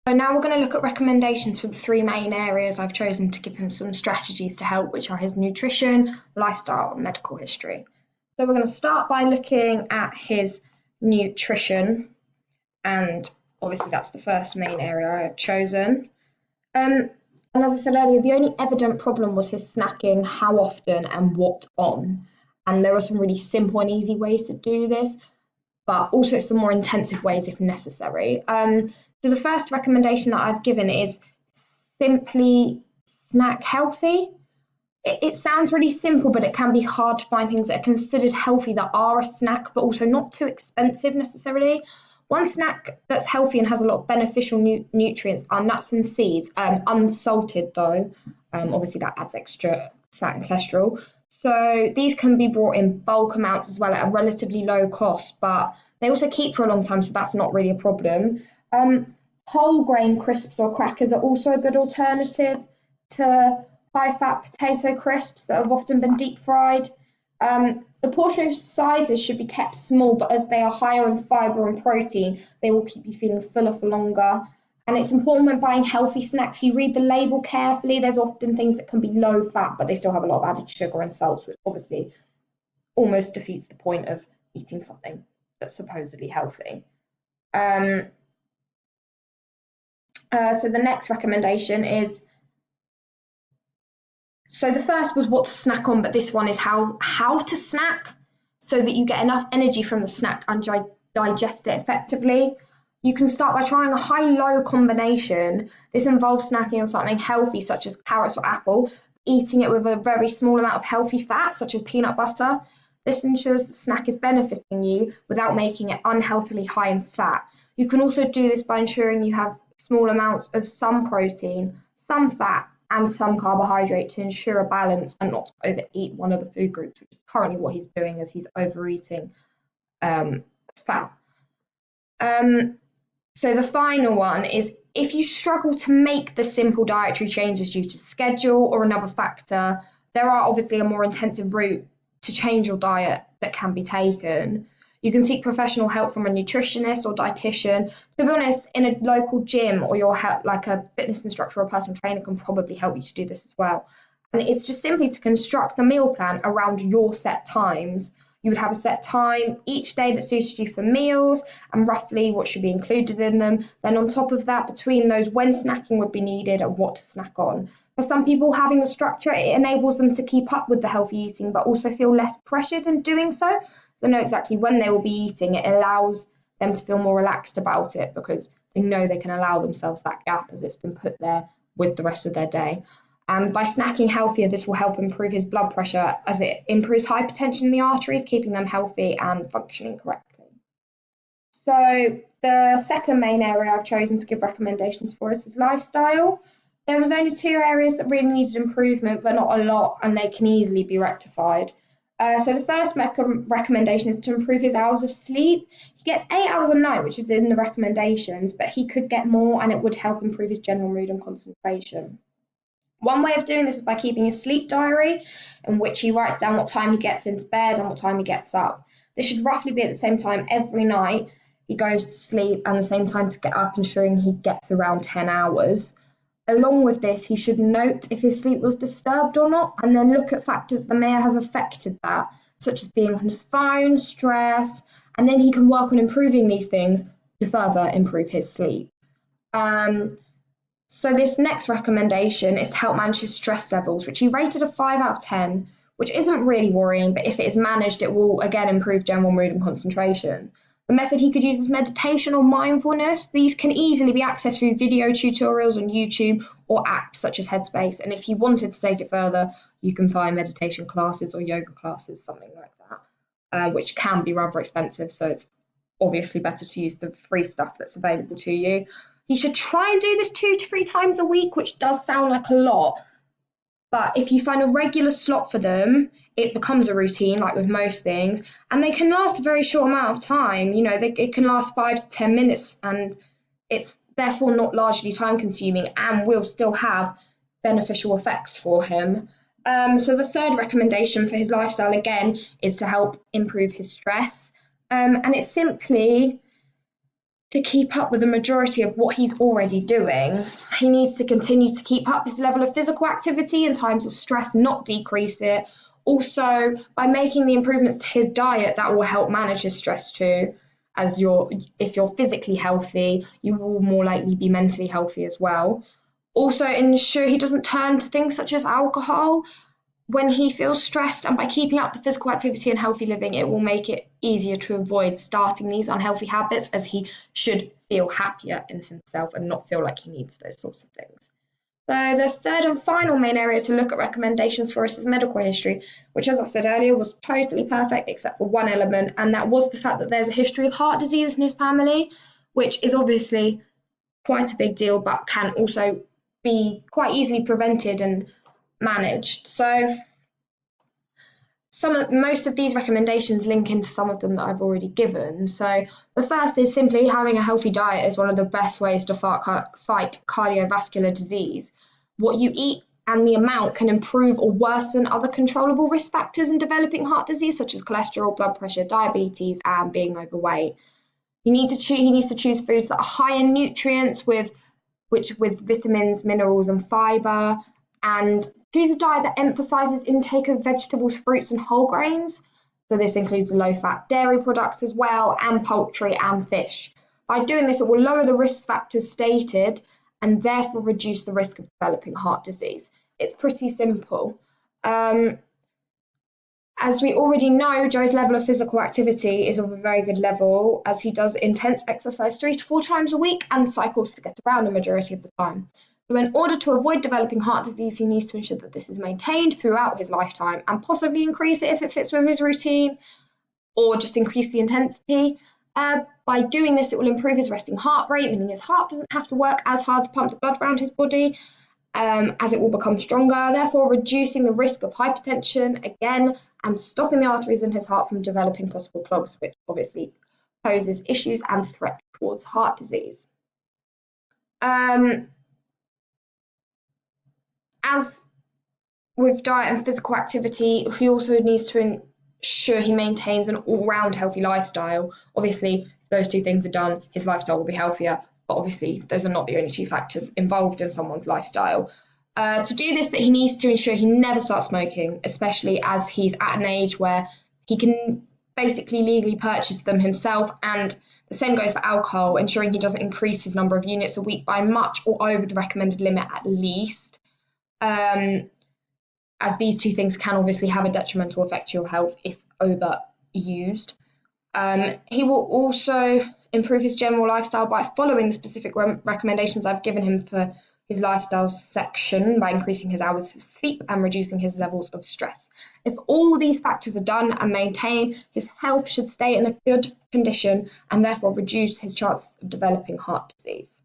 So now we're going to look at recommendations for the three main areas I've chosen to give him some strategies to help, which are his nutrition, lifestyle, and medical history. So we're going to start by looking at his nutrition, and obviously that's the first main area I've chosen. And as I said earlier, the only evident problem was his snacking, how often and what on. And there are some really simple and easy ways to do this, but also some more intensive ways if necessary. So the first recommendation that I've given is simply snack healthy. It sounds really simple, but it can be hard to find things that are considered healthy that are a snack, but also not too expensive necessarily. One snack that's healthy and has a lot of beneficial nutrients are nuts and seeds, unsalted though. Obviously that adds extra fat and cholesterol. So these can be brought in bulk amounts as well at a relatively low cost, but they also keep for a long time, so that's not really a problem. Whole grain crisps or crackers are also a good alternative to high-fat potato crisps that have often been deep fried. The portion sizes should be kept small, but as they are higher in fibre and protein, they will keep you feeling fuller for longer. And it's important when buying healthy snacks, you read the label carefully. There's often things that can be low fat, but they still have a lot of added sugar and salts, which obviously almost defeats the point of eating something that's supposedly healthy. So the next recommendation is, so the first was what to snack on, but this one is how to snack so that you get enough energy from the snack and digest it effectively. You can start by trying a high-low combination. This involves snacking on something healthy, such as carrots or apple, eating it with a very small amount of healthy fat, such as peanut butter. This ensures the snack is benefiting you without making it unhealthily high in fat. You can also do this by ensuring you have small amounts of some protein, some fat, and some carbohydrate to ensure a balance and not to overeat one of the food groups, which is currently what he's doing, as he's overeating fat. So the final one is, if you struggle to make the simple dietary changes due to schedule or another factor, there are obviously a more intensive route to change your diet that can be taken. You can seek professional help from a nutritionist or dietitian. To be honest, in a local gym or your like a fitness instructor or a personal trainer can probably help you to do this as well. And it's just simply to construct a meal plan around your set times. You would have a set time each day that suited you for meals and roughly what should be included in them. Then on top of that, between those, when snacking would be needed and what to snack on. For some people, having a structure, it enables them to keep up with the healthy eating, but also feel less pressured in doing so. They know exactly when they will be eating. It allows them to feel more relaxed about it because they know they can allow themselves that gap as it's been put there with the rest of their day. By snacking healthier, this will help improve his blood pressure as it improves hypertension in the arteries, keeping them healthy and functioning correctly. So the second main area I've chosen to give recommendations for is his lifestyle. There was only two areas that really needed improvement, but not a lot, and they can easily be rectified. So the first recommendation is to improve his hours of sleep. He gets 8 hours a night, which is in the recommendations, but he could get more, and it would help improve his general mood and concentration. One way of doing this is by keeping a sleep diary in which he writes down what time he gets into bed and what time he gets up. This should roughly be at the same time every night he goes to sleep and the same time to get up, ensuring he gets around 10 hours. Along with this, he should note if his sleep was disturbed or not, and then look at factors that may have affected that, such as being on his phone, stress, and then he can work on improving these things to further improve his sleep. So this next recommendation is to help manage his stress levels, which he rated a 5 out of 10, which isn't really worrying, but if it is managed, it will again improve general mood and concentration. The method he could use is meditation or mindfulness. These can easily be accessed through video tutorials on YouTube or apps such as Headspace. And if you wanted to take it further, you can find meditation classes or yoga classes, something like that, which can be rather expensive. So it's obviously better to use the free stuff that's available to you. You should try and do this 2 to 3 times a week, which does sound like a lot. But if you find a regular slot for them, it becomes a routine, like with most things, and they can last a very short amount of time. You know, it can last 5 to 10 minutes, and it's therefore not largely time consuming and will still have beneficial effects for him. So the third recommendation for his lifestyle, again, is to help improve his stress. And it's simply to keep up with the majority of what he's already doing, he needs to continue to keep up his level of physical activity in times of stress, not decrease it. Also, by making the improvements to his diet, that will help manage his stress too. As if you're physically healthy, you will more likely be mentally healthy as well. Also, ensure he doesn't turn to things such as alcohol when he feels stressed, and by keeping up the physical activity and healthy living, it will make it easier to avoid starting these unhealthy habits, as he should feel happier in himself and not feel like he needs those sorts of things. So the third and final main area to look at recommendations for is his medical history, which, as I said earlier, was totally perfect except for one element, and that was the fact that there's a history of heart disease in his family, which is obviously quite a big deal, but can also be quite easily prevented and managed. So most of these recommendations link into some of them that I've already given. So the first is simply having a healthy diet is one of the best ways to fight cardiovascular disease. What you eat and the amount can improve or worsen other controllable risk factors in developing heart disease, such as cholesterol, blood pressure, diabetes, and being overweight. He needs to choose foods that are high in nutrients with vitamins, minerals, and fiber, and choose a diet that emphasises intake of vegetables, fruits, and whole grains. So this includes low-fat dairy products as well, and poultry and fish. By doing this, it will lower the risk factors stated and therefore reduce the risk of developing heart disease. It's pretty simple. As we already know, Joe's level of physical activity is of a very good level, as he does intense exercise 3 to 4 times a week and cycles to get around the majority of the time. So in order to avoid developing heart disease, he needs to ensure that this is maintained throughout his lifetime and possibly increase it if it fits with his routine, or just increase the intensity. By doing this, it will improve his resting heart rate, meaning his heart doesn't have to work as hard to pump the blood around his body, as it will become stronger, therefore reducing the risk of hypertension again, and stopping the arteries in his heart from developing possible clogs, which obviously poses issues and threat towards heart disease. As with diet and physical activity, he also needs to ensure he maintains an all-round healthy lifestyle. Obviously, if those two things are done, his lifestyle will be healthier, but obviously those are not the only two factors involved in someone's lifestyle. To do this, that he needs to ensure he never starts smoking, especially as he's at an age where he can basically legally purchase them himself, and the same goes for alcohol, ensuring he doesn't increase his number of units a week by much or over the recommended limit at least, as these two things can obviously have a detrimental effect to your health if overused. He will also improve his general lifestyle by following the specific recommendations I've given him for his lifestyle section, by increasing his hours of sleep and reducing his levels of stress. If all these factors are done and maintained, his health should stay in a good condition and therefore reduce his chances of developing heart disease.